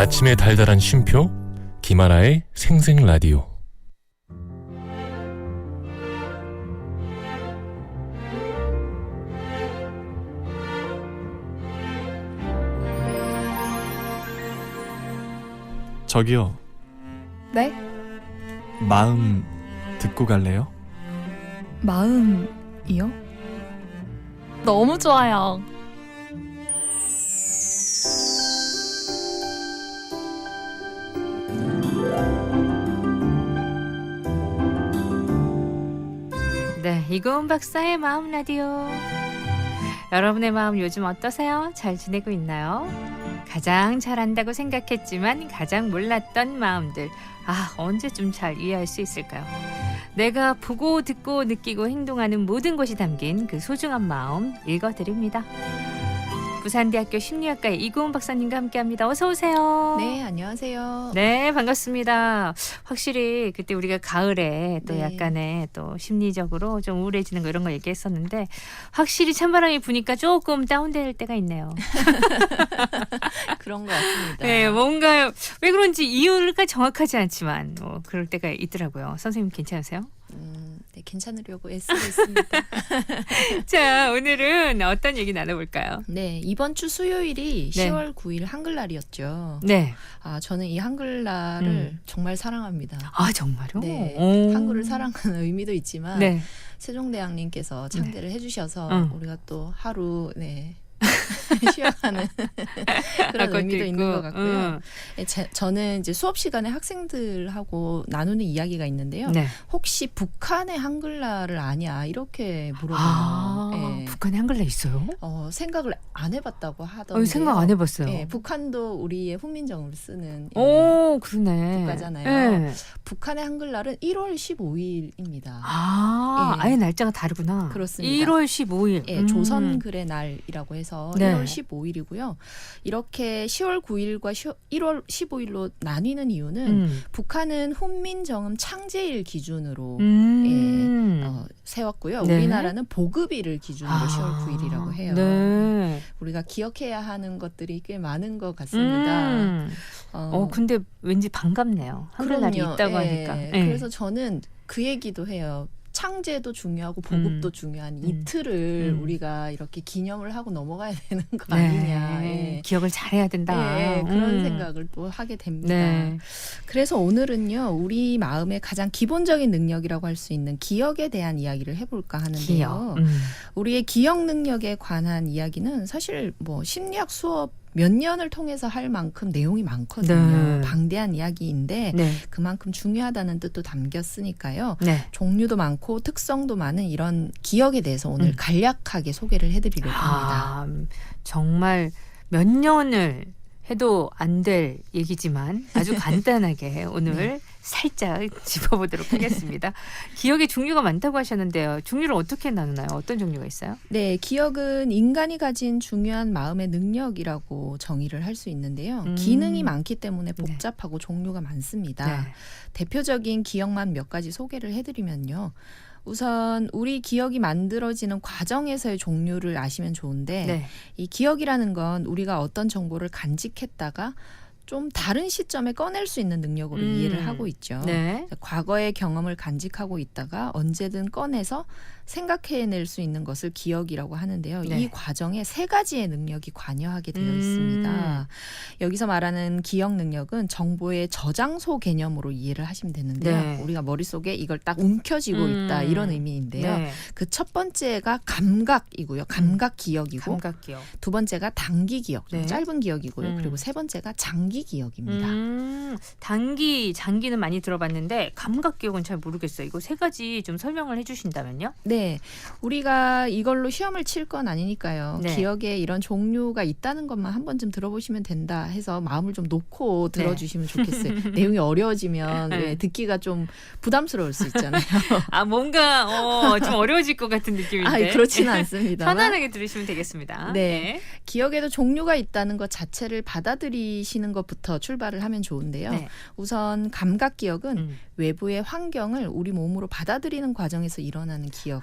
아침의 달달한 쉼표 김하나의 생생라디오. 저기요, 네? 마음 듣고 갈래요? 마음이요? 너무 좋아요. 네, 이고은 박사의 마음 라디오. 여러분의 마음 요즘 어떠세요? 잘 지내고 있나요? 가장 잘 안다고 생각했지만 가장 몰랐던 마음들. 언제쯤 잘 이해할 수 있을까요? 내가 보고 듣고 느끼고 행동하는 모든 것이 담긴 그 소중한 마음 읽어드립니다. 부산대학교 심리학과의 이고은 박사님과 함께합니다. 어서 오세요. 네, 안녕하세요. 네, 반갑습니다. 확실히 그때 우리가 가을에 또 네. 약간의 또 심리적으로 좀 우울해지는 거 이런 거 얘기했었는데 확실히 찬바람이 부니까 조금 다운될 때가 있네요. 그런 것 같습니다. 네, 뭔가 왜 그런지 이유가 정확하지 않지만 그럴 때가 있더라고요. 선생님 괜찮으세요? 네, 괜찮으려고 애쓰고 있습니다. 자, 오늘은 어떤 얘기 나눠볼까요? 네, 이번 주 수요일이 네. 10월 9일 한글날이었죠. 네. 저는 이 한글날을 정말 사랑합니다. 정말요? 네, 오. 한글을 사랑하는 의미도 있지만 네. 세종대왕님께서 창제를 해주셔서 응. 우리가 또 하루 쉬어가는 그런 그것도 의미도 있는 있고. 것 같고요. 저는 이제 수업 시간에 학생들하고 나누는 이야기가 있는데요. 네. 혹시 북한의 한글날을 아냐 이렇게 물어봐요. 네. 북한에 한글날 있어요? 생각을 안 해봤다고 하던데요. 생각 안 해봤어요. 네, 북한도 우리의 훈민정음을 쓰는 그러네. 국가잖아요. 네. 북한의 한글날은 1월 15일입니다. 아예 날짜가 다르구나. 그렇습니다. 1월 15일. 예, 조선글의 날이라고 해서 네. 1월 15일이고요. 이렇게 10월 9일과 1월 15일로 나뉘는 이유는 북한은 훈민정음 창제일 기준으로 세웠고요. 네. 우리나라는 보급일을 기준으로 10월 9일이라고 해요. 네. 우리가 기억해야 하는 것들이 꽤 많은 것 같습니다. 근데 왠지 반갑네요. 한글날이 그럼요. 있다고 예. 하니까. 예. 그래서 저는 그 얘기도 해요. 창제도 중요하고 보급도 중요한 이틀을 우리가 이렇게 기념을 하고 넘어가야 되는 거 아니냐. 예. 기억을 잘해야 된다. 그런 생각을 또 하게 됩니다. 네. 그래서 오늘은요. 우리 마음의 가장 기본적인 능력이라고 할 수 있는 기억에 대한 이야기를 해볼까 하는데요. 기억. 우리의 기억 능력에 관한 이야기는 사실 심리학 수업 몇 년을 통해서 할 만큼 내용이 많거든요. 네. 방대한 이야기인데 네. 그만큼 중요하다는 뜻도 담겼으니까요. 네. 종류도 많고 특성도 많은 이런 기억에 대해서 오늘 간략하게 소개를 해드리려고 합니다. 정말 몇 년을 해도 안 될 얘기지만 아주 간단하게 오늘 네. 살짝 짚어보도록 하겠습니다. 기억의 종류가 많다고 하셨는데요. 종류를 어떻게 나누나요? 어떤 종류가 있어요? 네, 기억은 인간이 가진 중요한 마음의 능력이라고 정의를 할 수 있는데요. 기능이 많기 때문에 복잡하고 종류가 많습니다. 네. 대표적인 기억만 몇 가지 소개를 해드리면요. 우선 우리 기억이 만들어지는 과정에서의 종류를 아시면 좋은데 네. 이 기억이라는 건 우리가 어떤 정보를 간직했다가 좀 다른 시점에 꺼낼 수 있는 능력으로 이해를 하고 있죠. 네. 과거의 경험을 간직하고 있다가 언제든 꺼내서 생각해낼 수 있는 것을 기억이라고 하는데요. 네. 이 과정에 세 가지의 능력이 관여하게 되어 있습니다. 여기서 말하는 기억 능력은 정보의 저장소 개념으로 이해를 하시면 되는데요. 네. 우리가 머릿속에 이걸 딱 움켜쥐고 있다 이런 의미인데요. 네. 그 첫 번째가 감각이고요. 감각 기억이고 감각 기억. 두 번째가 단기 기억, 좀 네. 짧은 기억이고요. 그리고 세 번째가 장기 기억입니다. 장기는 많이 들어봤는데 감각 기억은 잘 모르겠어요. 이거 세 가지 좀 설명을 해주신다면요? 네, 우리가 이걸로 시험을 칠 건 아니니까요. 네. 기억에 이런 종류가 있다는 것만 한 번쯤 들어보시면 된다 해서 마음을 좀 놓고 들어주시면 좋겠어요. 내용이 어려워지면 왜 듣기가 좀 부담스러울 수 있잖아요. 뭔가 좀 어려워질 것 같은 느낌인데. 그렇지는 않습니다. 편안하게 들으시면 되겠습니다. 네. 기억에도 종류가 있다는 것 자체를 받아들이시는 것부터 출발을 하면 좋은데요. 네. 우선 감각 기억은 외부의 환경을 우리 몸으로 받아들이는 과정에서 일어나는 기억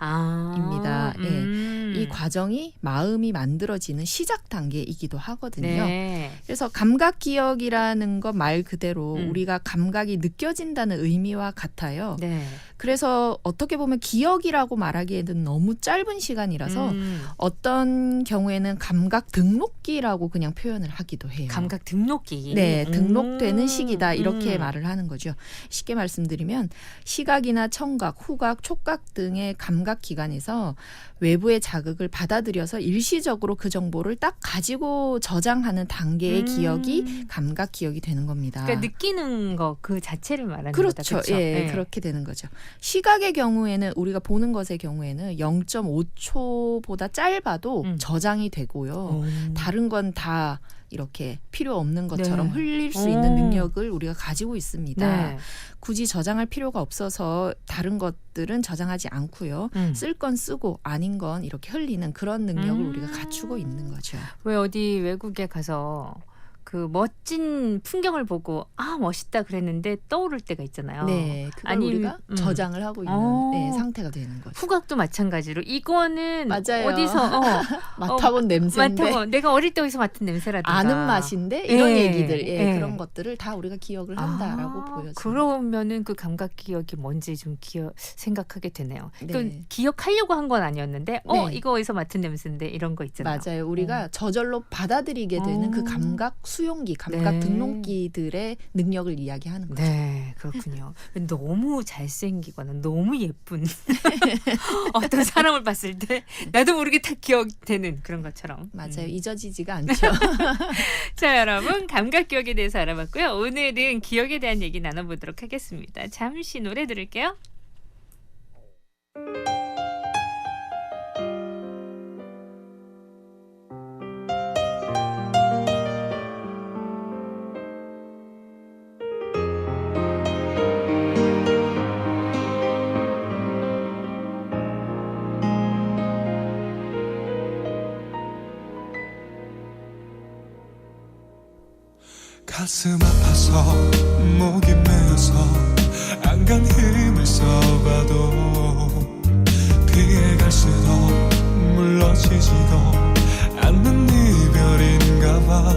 이 과정이 마음이 만들어지는 시작 단계이기도 하거든요. 네. 그래서 감각 기억이라는 것 말 그대로 음. 우리가 감각이 느껴진다는 의미와 같아요. 네. 그래서 어떻게 보면 기억이라고 말하기에는 너무 짧은 시간이라서 어떤 경우에는 감각 등록기라고 그냥 표현을 하기도 해요. 감각 등록기. 네, 등록되는 시기다 이렇게 말을 하는 거죠. 쉽게 말씀드리면 시각이나 청각, 후각, 촉각 등의 감각 기관에서 외부의 자극을 받아들여서 일시적으로 그 정보를 딱 가지고 저장하는 단계의 기억이 감각 기억이 되는 겁니다. 그러니까 느끼는 거 그 자체를 말하는 그렇죠. 거다. 그렇죠. 예, 네. 그렇게 되는 거죠. 시각의 경우에는 우리가 보는 것의 경우에는 0.5초보다 짧아도 저장이 되고요. 다른 건 다 이렇게 필요 없는 것처럼 네. 흘릴 수 있는 능력을 우리가 가지고 있습니다. 네. 굳이 저장할 필요가 없어서 다른 것들은 저장하지 않고요. 쓸 건 쓰고 아닌 건 이렇게 흘리는 그런 능력을 우리가 갖추고 있는 거죠. 왜 어디 외국에 가서 그 멋진 풍경을 보고 아 멋있다 그랬는데 떠오를 때가 있잖아요. 네, 그걸 아니, 우리가 저장을 하고 있는 네, 상태가 되는 거죠. 후각도 마찬가지로 이거는 맞아요. 어디서 맡아본 냄새인데 맡아본 내가 어릴 때 어디서 맡은 냄새라든가 아는 맛인데 이런 예, 얘기들 예. 그런 것들을 다 우리가 기억을 한다라고 보여집니다. 그러면은 그 감각 기억이 뭔지 좀 생각하게 되네요. 네. 또 기억하려고 한 건 아니었는데 네. 이거 어디서 맡은 냄새인데 이런 거 있잖아요. 맞아요. 우리가 저절로 받아들이게 되는 그 감각 수용기, 감각 네. 등록기들의 능력을 이야기하는 거죠. 네, 그렇군요. 너무 잘생기거나 너무 예쁜 어떤 사람을 봤을 때 나도 모르게 다 기억되는 그런 것처럼. 맞아요. 잊어지지가 않죠. 자, 여러분 감각 기억에 대해서 알아봤고요. 오늘은 기억에 대한 얘기 나눠보도록 하겠습니다. 잠시 노래 들을게요. 가슴 아파서 목이 메어서 안간 힘을 써봐도 피해갈수록 물러지지도 않는 이별인가봐.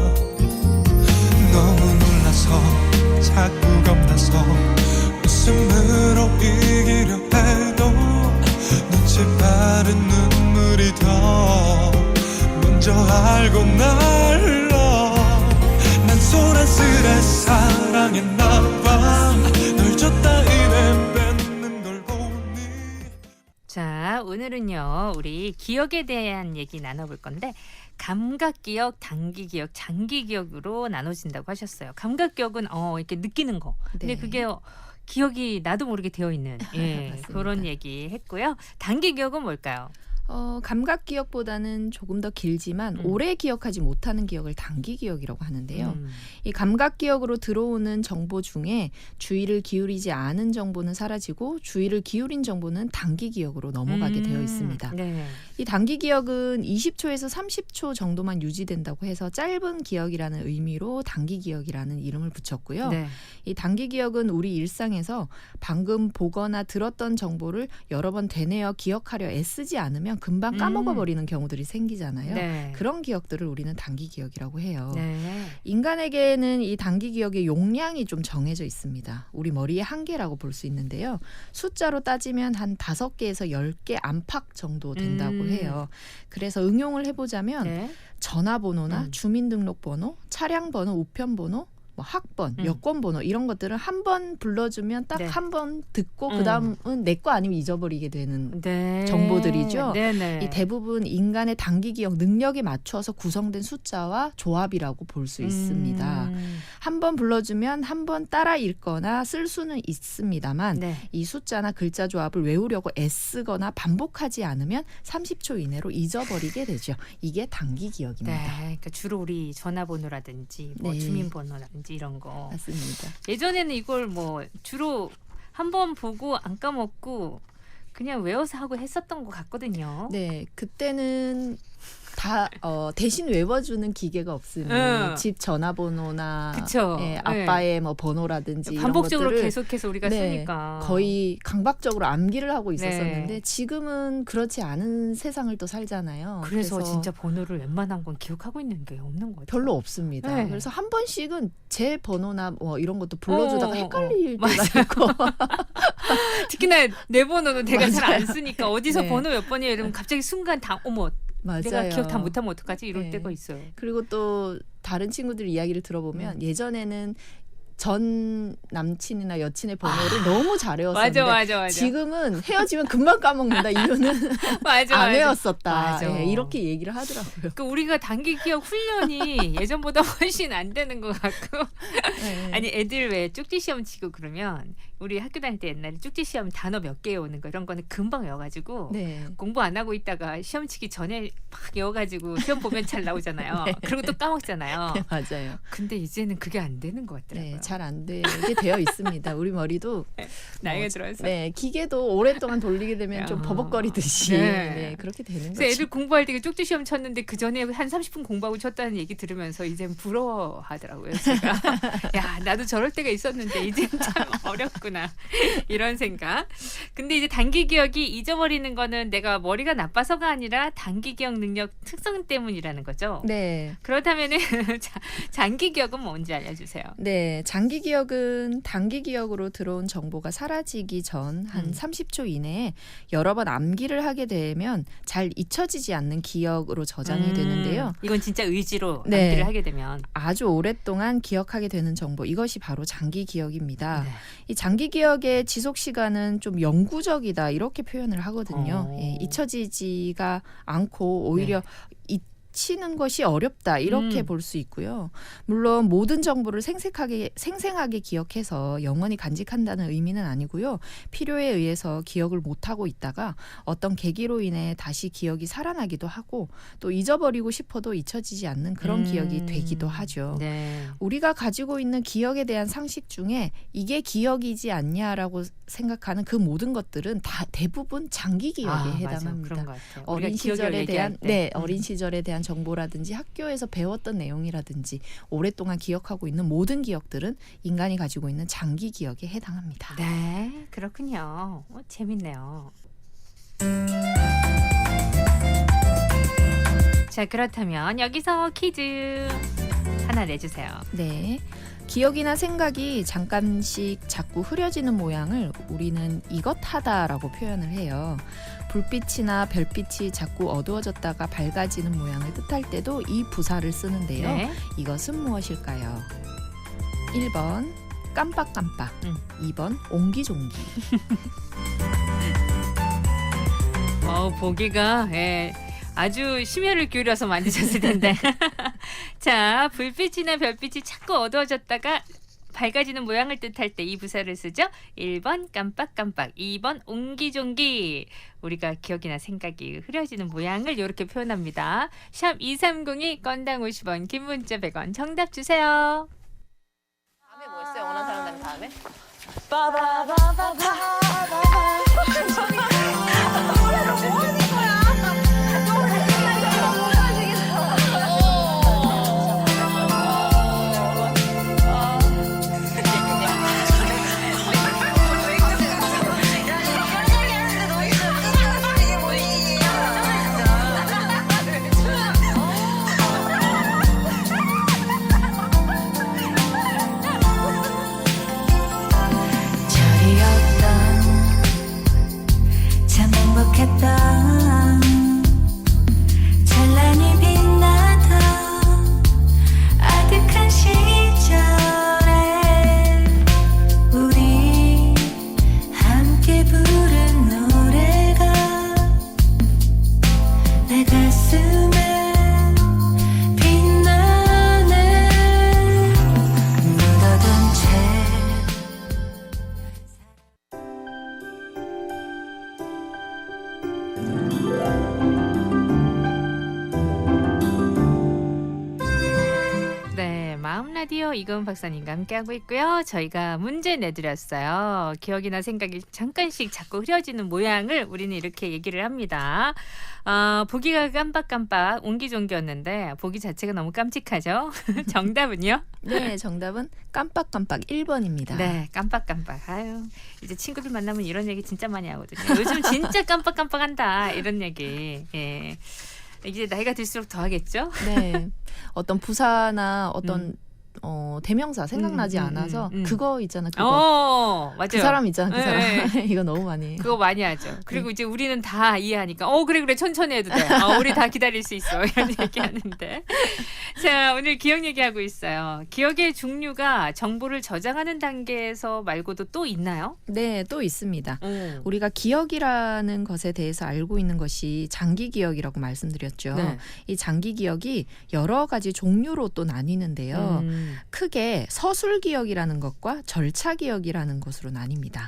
너무 놀라서 자꾸 겁나서 웃음으로 이기려 해도 눈치 빠른 눈물이 더 먼저 알고 날 흘러. 난 소란스레 사랑했나봐. 널 줬다 이내 뺏는 걸 보니. 자, 오늘은요 우리 기억에 대한 얘기 나눠볼 건데 감각 기억, 단기 기억, 장기 기억으로 나눠진다고 하셨어요. 감각 기억은 이렇게 느끼는 거. 근데 네. 그게 기억이 나도 모르게 되어 있는 맞습니다. 그런 얘기 했고요. 단기 기억은 뭘까요? 감각 기억보다는 조금 더 길지만 오래 기억하지 못하는 기억을 단기 기억이라고 하는데요. 이 감각 기억으로 들어오는 정보 중에 주의를 기울이지 않은 정보는 사라지고 주의를 기울인 정보는 단기 기억으로 넘어가게 되어 있습니다. 네. 이 단기 기억은 20초에서 30초 정도만 유지된다고 해서 짧은 기억이라는 의미로 단기 기억이라는 이름을 붙였고요. 네. 이 단기 기억은 우리 일상에서 방금 보거나 들었던 정보를 여러 번 되뇌어 기억하려 애쓰지 않으면 금방 까먹어버리는 경우들이 생기잖아요. 네. 그런 기억들을 우리는 단기 기억이라고 해요. 네. 인간에게는 이 단기 기억의 용량이 좀 정해져 있습니다. 우리 머리의 한계라고 볼 수 있는데요. 숫자로 따지면 한 5개에서 10개 안팎 정도 된다고 해요. 그래서 응용을 해보자면 네. 전화번호나 주민등록번호, 차량번호, 우편번호, 뭐 학번, 여권번호 이런 것들은 한 번 불러주면 딱 네. 한 번 듣고 그다음은 내 거 아니면 잊어버리게 되는 네. 정보들이죠. 네네. 이 대부분 인간의 단기 기억 능력에 맞춰서 구성된 숫자와 조합이라고 볼 수 있습니다. 한 번 불러주면 한 번 따라 읽거나 쓸 수는 있습니다만 네. 이 숫자나 글자 조합을 외우려고 애쓰거나 반복하지 않으면 30초 이내로 잊어버리게 되죠. 이게 단기 기억입니다. 네. 그러니까 주로 우리 전화번호라든지 뭐 네. 주민번호라든지 이런 거. 맞습니다. 예전에는 이걸 뭐 주로 한 번 보고 안 까먹고 그냥 외워서 하고 했었던 것 같거든요. 네, 그때는 다 대신 외워주는 기계가 없으니 집 전화번호나 그쵸. 예, 아빠의 뭐 번호라든지 반복적으로 이런 것들을 계속해서 우리가 네, 쓰니까 거의 강박적으로 암기를 하고 있었었는데 네. 지금은 그렇지 않은 세상을 또 살잖아요. 그래서 진짜 번호를 웬만한 건 기억하고 있는 게 없는 것 같아요. 별로 없습니다. 네. 그래서 한 번씩은 제 번호나 뭐 이런 것도 불러주다가 헷갈릴 맞아요. 때가 있고 특히나 내 번호는 내가 잘 안 맞아요. 쓰니까 어디서 네. 번호 몇 번이야 이러면 갑자기 순간 다 어머 맞아요. 내가 기억 다 못하면 어떡하지 이럴 네. 때가 있어요. 그리고 또 다른 친구들 이야기를 들어보면 예전에는 전 남친이나 여친의 번호를 너무 잘 외웠었는데 맞아. 지금은 헤어지면 금방 까먹는다. 이유는 맞아. 안 외웠었다. 맞아. 예, 이렇게 얘기를 하더라고요. 그 우리가 단기 기억 훈련이 예전보다 훨씬 안 되는 것 같고 네. 아니 애들 왜 쪽지 시험 치고 그러면 우리 학교 다닐 때 옛날에 쪽지 시험 단어 몇 개 외우는 거 이런 거는 금방 외워가지고 네. 공부 안 하고 있다가 시험 치기 전에 막 외워가지고 시험 보면 잘 나오잖아요. 네. 그리고 또 까먹잖아요. 네, 맞아요. 근데 이제는 그게 안 되는 것 같더라고요. 네, 잘 안 되게 되어 있습니다. 우리 머리도 나이가 들어서. 네, 기계도 오랫동안 돌리게 되면 좀 야. 버벅거리듯이 네. 네, 그렇게 되는 그래서 거죠. 애들 공부할 때 쪽지 시험 쳤는데 그 전에 한 30분 공부하고 쳤다는 얘기 들으면서 이젠 부러워하더라고요. 제가 야 나도 저럴 때가 있었는데 이젠 참 어렵구나 이런 생각. 근데 이제 단기 기억이 잊어버리는 거는 내가 머리가 나빠서가 아니라 단기 기억 능력 특성 때문이라는 거죠. 네. 그렇다면은 장기 기억은 뭔지 알려주세요. 네, 장기 기억은 단기 기억으로 들어온 정보가 사라지기 전 한 30초 이내에 여러 번 암기를 하게 되면 잘 잊혀지지 않는 기억으로 저장이 되는데요. 이건 진짜 의지로 네. 암기를 하게 되면 아주 오랫동안 기억하게 되는 정보, 이것이 바로 장기 기억입니다. 네. 이 장기 기억의 지속 시간은 좀 영구적이다 이렇게 표현을 하거든요. 예, 잊혀지지가 않고 오히려 잊히는 것이 어렵다 이렇게 볼 수 있고요. 물론 모든 정보를 생생하게 기억해서 영원히 간직한다는 의미는 아니고요. 필요에 의해서 기억을 못하고 있다가 어떤 계기로 인해 다시 기억이 살아나기도 하고 또 잊어버리고 싶어도 잊혀지지 않는 그런 기억이 되기도 하죠. 네. 우리가 가지고 있는 기억에 대한 상식 중에 이게 기억이지 않냐라고 생각하는 그 모든 것들은 다 대부분 장기 기억에 맞아. 해당합니다. 그런 것 같아요. 어린 우리가 기억을 시절에 얘기할 대한 때. 어린 시절에 대한 정보라든지 학교에서 배웠던 내용이라든지 오랫동안 기억하고 있는 모든 기억들은 인간이 가지고 있는 장기 기억에 해당합니다. 네, 그렇군요. 재밌네요. 자, 그렇다면 여기서 퀴즈 하나 내주세요. 네. 기억이나 생각이 잠깐씩 자꾸 흐려지는 모양을 우리는 이것하다라고 표현을 해요. 불빛이나 별빛이 자꾸 어두워졌다가 밝아지는 모양을 뜻할 때도 이 부사를 쓰는데요. 네. 이것은 무엇일까요? 1번 깜빡깜빡, 2번 옹기종기. 보기가 아주 심혈을 기울여서 만드셨을 텐데. 자, 불빛이나 별빛이 자꾸 어두워졌다가 밝아지는 모양을 뜻할 때 이 부사를 쓰죠. 1번 깜빡깜빡, 2번 옹기종기. 우리가 기억이나 생각이 흐려지는 모양을 이렇게 표현합니다. 샵 2302 건당 50원, 긴 문자 100원. 정답 주세요. 다음에 뭐 있어요? 원하는 사람 다음에? 참 행복했던 마음 라디오 이금 박사님과 함께하고 있고요. 저희가 문제 내드렸어요. 기억이나 생각이 잠깐씩 자꾸 흐려지는 모양을 우리는 이렇게 얘기를 합니다. 보기가 깜빡깜빡 옹기종기였는데 보기 자체가 너무 깜찍하죠. 정답은요? 네, 정답은 깜빡깜빡 1번입니다. 네, 깜빡깜빡. 아유, 이제 친구들 만나면 이런 얘기 진짜 많이 하거든요. 요즘 진짜 깜빡깜빡한다 이런 얘기. 예. 이제 나이가 들수록 더 하겠죠? 네. 어떤 부사나 어떤 대명사 생각나지 않아서 그거 있잖아. 그거. 맞아요. 그 사람 있잖아. 그 네. 사람. 이거 너무 많이. 그거 많이 하죠. 그리고 이제 우리는 다 이해하니까 그래 천천히 해도 돼. 우리 다 기다릴 수 있어. 이런 얘기하는데. 자, 오늘 기억 얘기하고 있어요. 기억의 종류가 정보를 저장하는 단계에서 말고도 또 있나요? 네, 또 있습니다. 우리가 기억이라는 것에 대해서 알고 있는 것이 장기 기억이라고 말씀드렸죠. 네. 이 장기 기억이 여러 가지 종류로 또 나뉘는데요. 크게 서술 기억이라는 것과 절차 기억이라는 것으로 나뉩니다.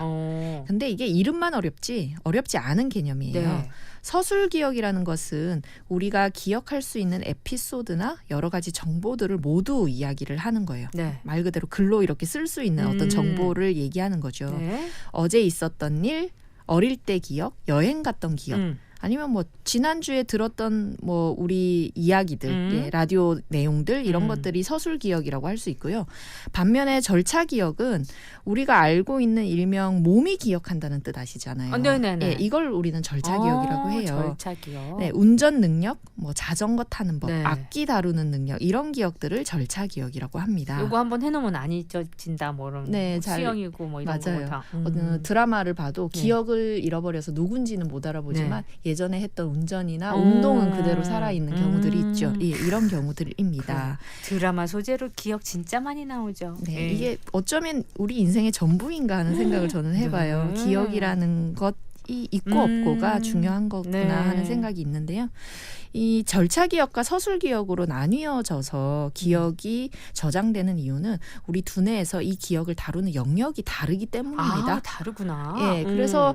근데 이게 이름만 어렵지 않은 개념이에요. 네. 서술 기억이라는 것은 우리가 기억할 수 있는 에피소드나 여러 가지 정보들을 모두 이야기를 하는 거예요. 네. 말 그대로 글로 이렇게 쓸 수 있는 어떤 정보를 얘기하는 거죠. 네. 어제 있었던 일, 어릴 때 기억, 여행 갔던 기억. 아니면 뭐 지난주에 들었던 뭐 우리 이야기들, 예, 라디오 내용들 이런 것들이 서술 기억이라고 할 수 있고요. 반면에 절차 기억은 우리가 알고 있는 일명 몸이 기억한다는 뜻 아시잖아요. 네네네. 예, 이걸 우리는 절차 기억이라고 해요. 절차 기억. 네, 운전 능력, 뭐 자전거 타는 법, 네. 악기 다루는 능력 이런 기억들을 절차 기억이라고 합니다. 요거 한번 해놓으면 안 잊어진다 뭐 이런 네, 뭐 잘- 수영이고 뭐 이런 맞아요. 거 다. 어느 드라마를 봐도 네. 기억을 잃어버려서 누군지는 못 알아보지만 예전에 했던 운전이나 운동은 그대로 살아있는 경우들이 있죠. 예, 이런 경우들입니다. 드라마 소재로 기억 진짜 많이 나오죠. 네, 예. 이게 어쩌면 우리 인생의 전부인가 하는 생각을 저는 해봐요. 네. 기억이라는 것이 있고 없고가 중요한 거구나 네. 하는 생각이 있는데요. 이 절차 기억과 서술 기억으로 나뉘어져서 기억이 저장되는 이유는 우리 두뇌에서 이 기억을 다루는 영역이 다르기 때문입니다. 다르구나. 예, 그래서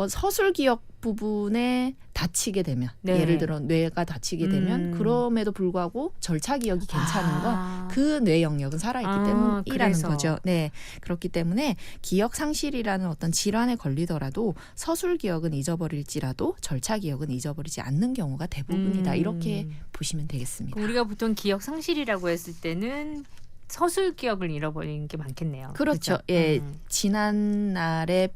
서술 기억 부분에 다치게 되면 네. 예를 들어 뇌가 다치게 되면 그럼에도 불구하고 절차 기억이 괜찮은 건 그 뇌 영역은 살아있기 때문이라는 그래서. 거죠. 네, 그렇기 때문에 기억 상실이라는 어떤 질환에 걸리더라도 서술 기억은 잊어버릴지라도 절차 기억은 잊어버리지 않는 경우가 대부분이다. 이렇게 보시면 되겠습니다. 우리가 보통 기억 상실이라고 했을 때는 서술 기억을 잃어버리는 게 많겠네요. 그렇죠. 그죠? 예, 지난 날에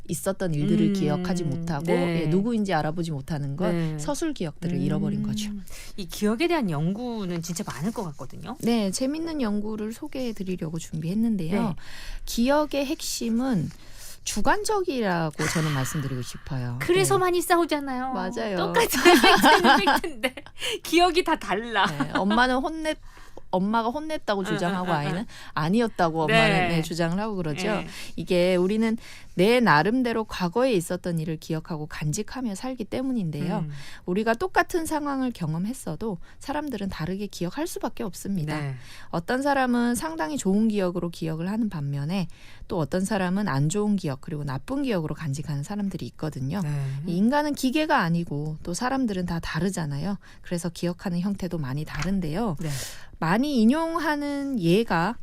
있었던 일들을 기억하지 못하고 네. 예, 누구인지 알아보지 못하는 건 네. 서술 기억들을 잃어버린 거죠. 이 기억에 대한 연구는 진짜 많을 것 같거든요. 네, 재밌는 연구를 소개해 드리려고 준비했는데요. 네. 기억의 핵심은 주관적이라고 저는 말씀드리고 싶어요. 그래서 네. 많이 싸우잖아요. 맞아요. 똑같은 팩트인데 기억이 다 달라. 네, 엄마가 혼냈다고 주장하고 아이는 아니었다고 엄마는 네. 주장을 하고 그러죠. 네. 이게 우리는 내 나름대로 과거에 있었던 일을 기억하고 간직하며 살기 때문인데요. 우리가 똑같은 상황을 경험했어도 사람들은 다르게 기억할 수밖에 없습니다. 네. 어떤 사람은 상당히 좋은 기억으로 기억을 하는 반면에 또 어떤 사람은 안 좋은 기억 그리고 나쁜 기억으로 간직하는 사람들이 있거든요. 이 인간은 기계가 아니고 또 사람들은 다 다르잖아요. 그래서 기억하는 형태도 많이 다른데요. 네. 많이 인용하는 예가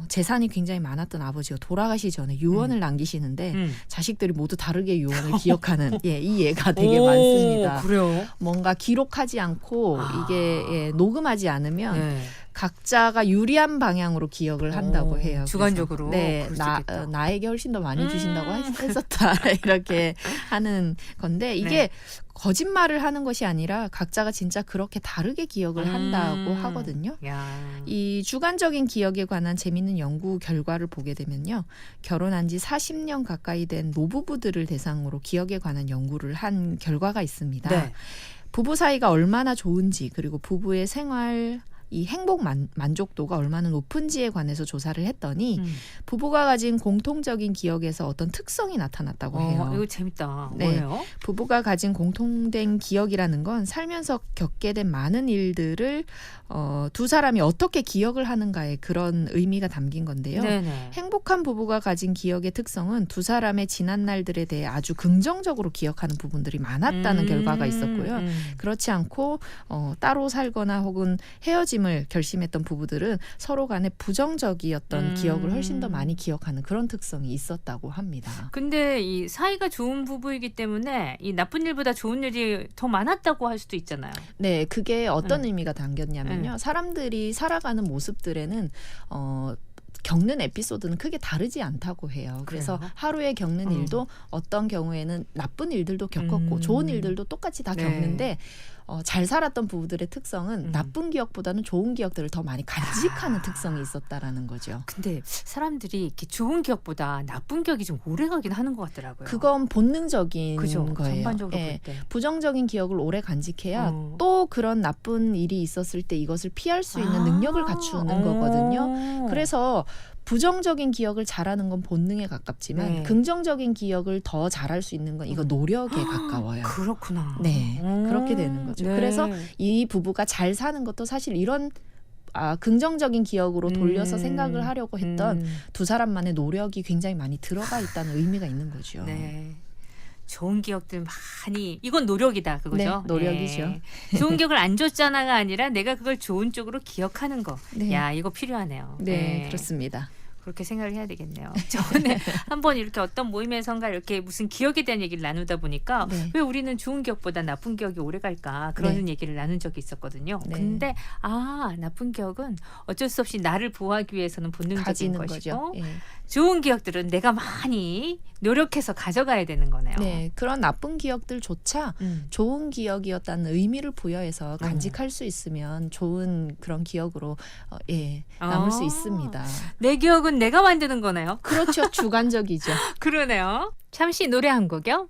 재산이 굉장히 많았던 아버지가 돌아가시 전에 유언을 남기시는데 자식들이 모두 다르게 유언을 기억하는 이 예가 되게 많습니다. 그래요? 뭔가 기록하지 않고 이게 녹음하지 않으면 네. 각자가 유리한 방향으로 기억을 한다고 해요. 주관적으로. 그래서 네, 그럴 수 있겠다. 나에게 훨씬 더 많이 주신다고 했었다 이렇게 하는 건데 이게 네. 거짓말을 하는 것이 아니라 각자가 진짜 그렇게 다르게 기억을 한다고 하거든요. 야. 이 주관적인 기억에 관한 재미있는 연구 결과를 보게 되면요. 결혼한 지 40년 가까이 된 노부부들을 대상으로 기억에 관한 연구를 한 결과가 있습니다. 네. 부부 사이가 얼마나 좋은지 그리고 부부의 생활 이 행복 만족도가 얼마나 높은지에 관해서 조사를 했더니 부부가 가진 공통적인 기억에서 어떤 특성이 나타났다고 해요. 이거 재밌다. 네. 뭐예요? 부부가 가진 공통된 기억이라는 건 살면서 겪게 된 많은 일들을 두 사람이 어떻게 기억을 하는가에 그런 의미가 담긴 건데요. 네네. 행복한 부부가 가진 기억의 특성은 두 사람의 지난 날들에 대해 아주 긍정적으로 기억하는 부분들이 많았다는 결과가 있었고요. 그렇지 않고 따로 살거나 혹은 헤어진 헤어짐을 결심했던 부부들은 서로 간에 부정적이었던 기억을 훨씬 더 많이 기억하는 그런 특성이 있었다고 합니다. 근데 이 사이가 좋은 부부이기 때문에 이 나쁜 일보다 좋은 일이 더 많았다고 할 수도 있잖아요. 네, 그게 어떤 의미가 담겼냐면요. 사람들이 살아가는 모습들에는 겪는 에피소드는 크게 다르지 않다고 해요. 그래서 그래요? 하루에 겪는 일도 어떤 경우에는 나쁜 일들도 겪었고 좋은 일들도 똑같이 다 네. 겪는데 잘 살았던 부부들의 특성은 나쁜 기억보다는 좋은 기억들을 더 많이 간직하는 특성이 있었다라는 거죠. 근데 사람들이 이렇게 좋은 기억보다 나쁜 기억이 좀 오래 가긴 하는 것 같더라고요. 그건 본능적인 그죠? 거예요. 전반적으로 예. 볼 때. 부정적인 기억을 오래 간직해야 또 그런 나쁜 일이 있었을 때 이것을 피할 수 있는 능력을 갖추는 거거든요. 그래서 부정적인 기억을 잘하는 건 본능에 가깝지만 네. 긍정적인 기억을 더 잘할 수 있는 건 이거 노력에 가까워요. 그렇구나. 네, 그렇게 되는 거죠. 네. 그래서 이 부부가 잘 사는 것도 사실 이런 긍정적인 기억으로 돌려서 생각을 하려고 했던 두 사람만의 노력이 굉장히 많이 들어가 있다는 의미가 있는 거죠. 네. 좋은 기억들 많이 이건 노력이다 그거죠. 네, 노력이죠. 네. 좋은 기억을 안 줬잖아가 아니라 내가 그걸 좋은 쪽으로 기억하는 거. 네. 야 이거 필요하네요. 네, 그렇습니다. 그렇게 생각을 해야 되겠네요. 저번에 한번 이렇게 어떤 모임에선가 이렇게 무슨 기억에 대한 얘기를 나누다 보니까 네. 왜 우리는 좋은 기억보다 나쁜 기억이 오래 갈까 그런 얘기를 나눈 적이 있었거든요. 네. 근데 나쁜 기억은 어쩔 수 없이 나를 보호하기 위해서는 본능적인 가지는 것이고 거죠. 예. 좋은 기억들은 내가 많이 노력해서 가져가야 되는 거네요. 네, 그런 나쁜 기억들조차 좋은 기억이었다는 의미를 부여해서 간직할 수 있으면 좋은 그런 기억으로 남을 수 있습니다. 내 기억은 내가 만드는 거네요. 그렇죠, 주관적이죠. 그러네요. 잠시 노래 한 곡이요.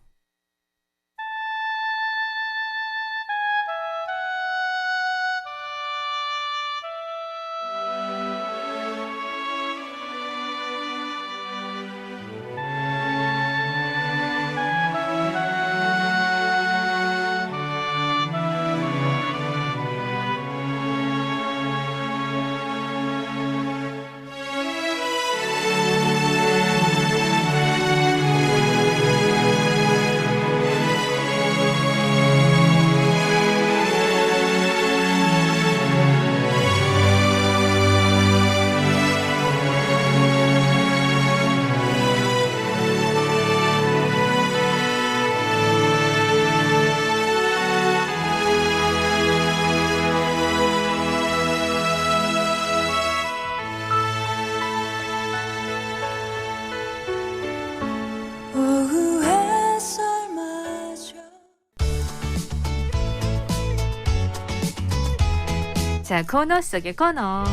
오후 햇살마저 자, 코너 속의 코너.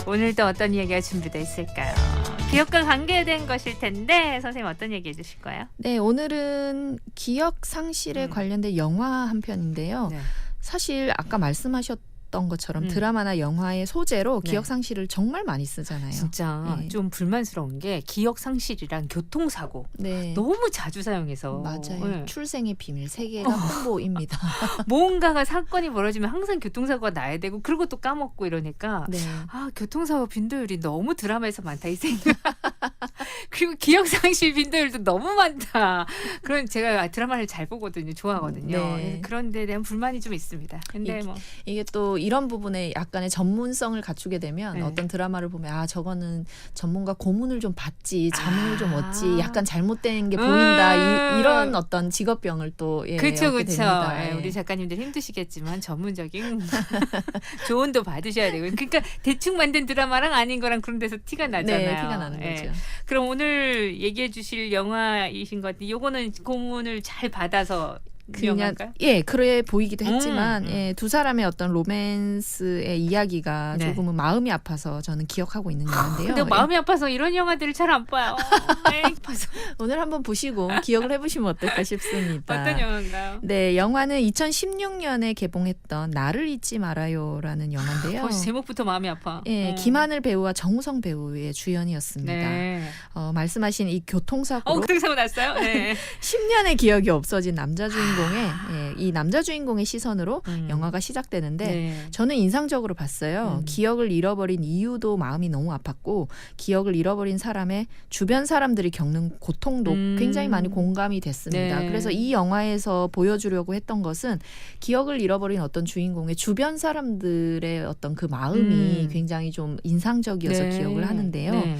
오늘도 어떤 이야기가 준비되어 있을까요? 기억과 관계된 것일 텐데 선생님 어떤 얘기 해주실 거예요? 네, 오늘은 기억 상실에 관련된 영화 한 편인데요. 네. 사실 아까 말씀하셨던 것처럼 드라마나 영화의 소재로 네. 기억 상실을 정말 많이 쓰잖아요. 진짜 네. 좀 불만스러운 게 기억 상실이랑 교통사고 네. 너무 자주 사용해서 맞아요. 네. 출생의 비밀 세계가 홍보입니다. 뭔가가 사건이 벌어지면 항상 교통사고가 나야 되고 그리고 또 까먹고 이러니까 네. 교통사고 빈도율이 너무 드라마에서 많다 이 생각. 그리고 기억상실 빈도율도 너무 많다. 그런 제가 드라마를 잘 보거든요. 좋아하거든요. 네. 그런 데에 대한 불만이 좀 있습니다. 근데 이게 또 이런 부분에 약간의 전문성을 갖추게 되면 네. 어떤 드라마를 보면 저거는 전문가 고문을 좀 받지 자문을 좀 얻지 약간 잘못된 게 보인다 이런 어떤 직업병을 또 그렇죠, 얻게 그렇죠. 됩니다. 우리 작가님들 힘드시겠지만 전문적인 조언도 받으셔야 되고, 그러니까 대충 만든 드라마랑 아닌 거랑 그런 데서 티가 나잖아요. 네, 티가 나는 거죠. 그럼 오늘 얘기해주실 영화이신 것 같은데, 요거는 고문을 잘 받아서. 그냥 그래 보이기도 했지만 두 사람의 어떤 로맨스의 이야기가 네. 조금은 마음이 아파서 저는 기억하고 있는 영화인데요. 근데 마음이 아파서 이런 영화들을 잘 안 봐요. 아파서. 오늘 한번 보시고 기억을 해보시면 어떨까 싶습니다. 어떤 영화인가요? 네, 영화는 2016년에 개봉했던 나를 잊지 말아요라는 영화인데요. 벌써 제목부터 마음이 아파. 김하늘 배우와 정우성 배우의 주연이었습니다. 네. 말씀하신 이 교통사고로 교통사고 났어요? 네. 10년의 기억이 없어진 남자 주인공을 주인공의 이 남자 주인공의 시선으로 영화가 시작되는데 네. 저는 인상적으로 봤어요. 기억을 잃어버린 이유도 마음이 너무 아팠고 기억을 잃어버린 사람의 주변 사람들이 겪는 고통도 굉장히 많이 공감이 됐습니다. 네. 그래서 이 영화에서 보여주려고 했던 것은 기억을 잃어버린 어떤 주인공의 주변 사람들의 어떤 그 마음이 굉장히 좀 인상적이어서 네. 기억을 하는데요. 네.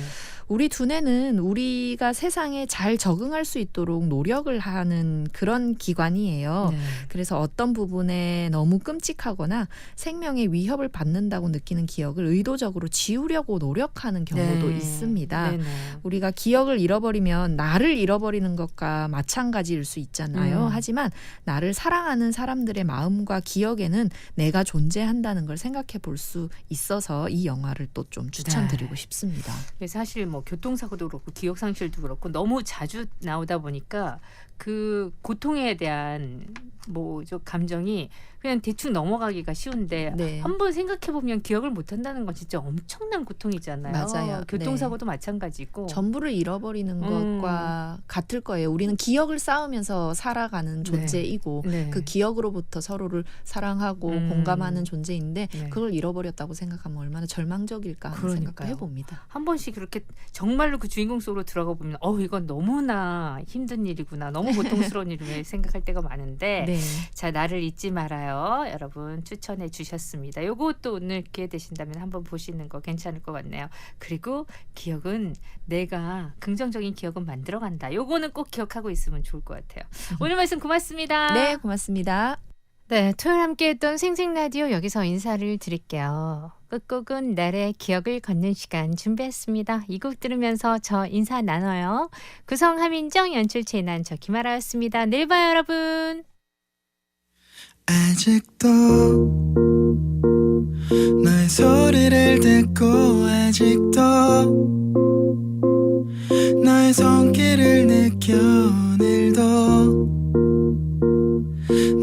우리 두뇌는 우리가 세상에 잘 적응할 수 있도록 노력을 하는 그런 기관이에요. 네. 그래서 어떤 부분에 너무 끔찍하거나 생명의 위협을 받는다고 느끼는 기억을 의도적으로 지우려고 노력하는 경우도 네. 있습니다. 네네. 우리가 기억을 잃어버리면 나를 잃어버리는 것과 마찬가지일 수 있잖아요. 하지만 나를 사랑하는 사람들의 마음과 기억에는 내가 존재한다는 걸 생각해 볼 수 있어서 이 영화를 또 좀 추천드리고 싶습니다. 사실 뭐 교통사고도 그렇고 기억상실도 그렇고 너무 자주 나오다 보니까 그 고통에 대한 뭐 저 감정이 그냥 대충 넘어가기가 쉬운데 네. 한번 생각해 보면 기억을 못 한다는 건 진짜 엄청난 고통이잖아요. 맞아요. 교통사고도 마찬가지고. 전부를 잃어버리는 것과 같을 거예요. 우리는 기억을 쌓으면서 살아가는 존재이고 네. 그 기억으로부터 서로를 사랑하고 공감하는 존재인데 네. 그걸 잃어버렸다고 생각하면 얼마나 절망적일까 하는 생각도 그러니까요. 해봅니다. 한 번씩 그렇게 정말로 그 주인공 속으로 들어가 보면 이건 너무나 힘든 일이구나. 너무 고통스러운 일을 생각할 때가 많은데 네. 자, 나를 잊지 말아요. 여러분 추천해 주셨습니다. 요것도 오늘 기회 되신다면 한번 보시는 거 괜찮을 것 같네요. 그리고 기억은 내가 긍정적인 기억은 만들어간다. 요거는 꼭 기억하고 있으면 좋을 것 같아요. 오늘 말씀 고맙습니다. 네, 고맙습니다. 네, 토요일 함께했던 생생라디오 여기서 인사를 드릴게요. 끝곡은 날의 기억을 걷는 시간 준비했습니다. 이 곡 들으면서 저 인사 나눠요. 구성 함인정 연출 재난 저 김아라였습니다. 내일 봐요 여러분. 아직도 너의 소리를 듣고 아직도 너의 손길을 느껴 오늘도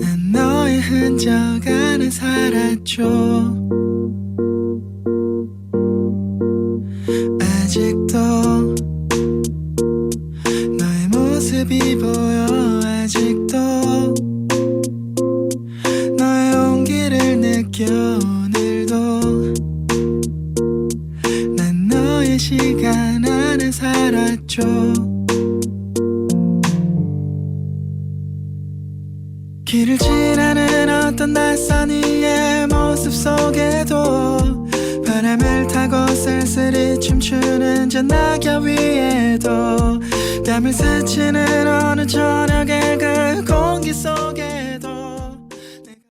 난 너의 흔적 안에 살았죠. 아직도 너의 모습이 보여 아직도 너의 온기를 느껴 오늘도 난 너의 시간 안에 살았죠. 길을 지나는 어떤 낯선 이의 모습 속에도 바람을 타고 쓸쓸히 춤추는 저 낙엽 위에도 땀을 스치는 어느 저녁의 그 공기 속에도